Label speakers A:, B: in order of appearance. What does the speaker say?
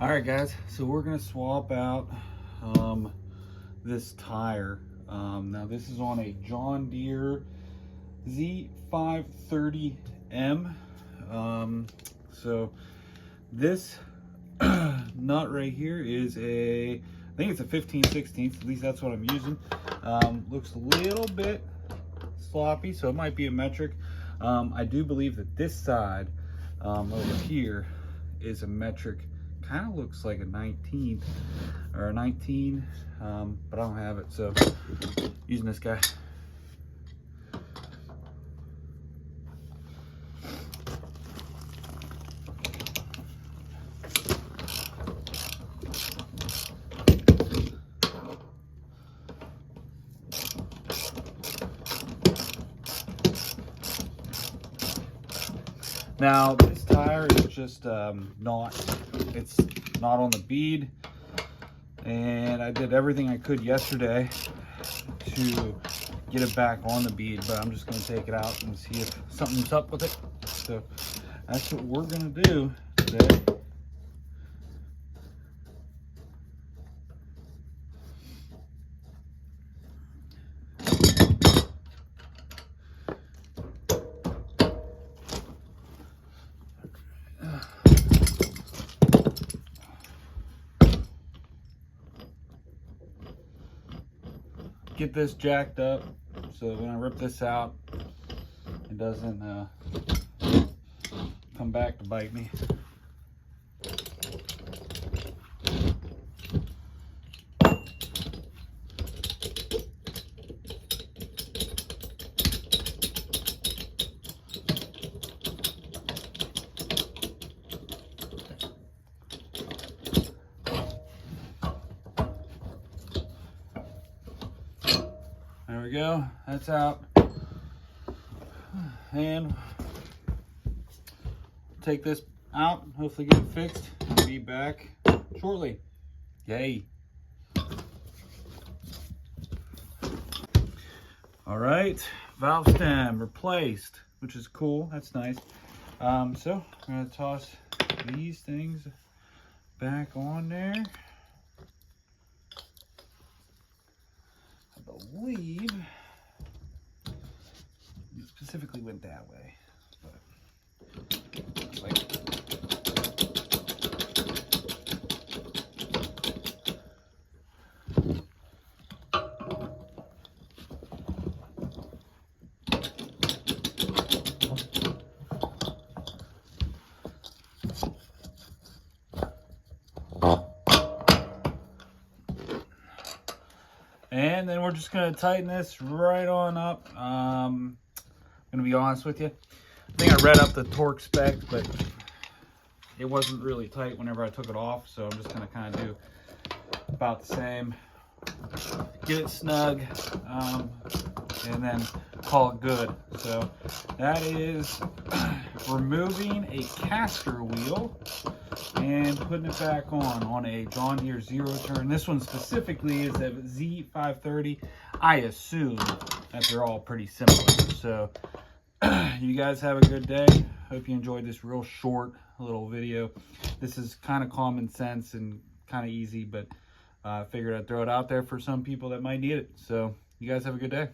A: All right, guys, so we're gonna swap out this tire. Now this is on a John Deere Z530M. So this nut right here is I think it's a 15/16, at least that's what I'm using. Looks a little bit sloppy, so it might be a metric. I do believe that this side over here is a metric. Kind of looks like a 19th or a 19, but I don't have it, so using this guy. Now this tire is just it's not on the bead, and I did everything I could yesterday to get it back on the bead, but I'm just going to take it out and see if something's up with it. So that's what we're going to do today. Get this jacked up so when I rip this out, it doesn't come back to bite me. There we go, that's out. And take this out, hopefully get it fixed, and be back shortly. Yay. All right, valve stem replaced, which is cool, that's nice. So I'm gonna toss these things back on there. I believe it specifically went that way, but like, and then we're just going to tighten this right on up. I'm going to be honest with you. I think I read up the torque spec, but it wasn't really tight whenever I took it off. So I'm just going to kind of do about the same. Get it snug, and then call it good. So that is removing a caster wheel and putting it back on a John Deere zero turn. This one specifically is a Z530. I assume that they're all pretty similar. So you guys have a good day. Hope you enjoyed this real short little video. This is kind of common sense and kind of easy, but I figured I'd throw it out there for some people that might need it. So you guys have a good day.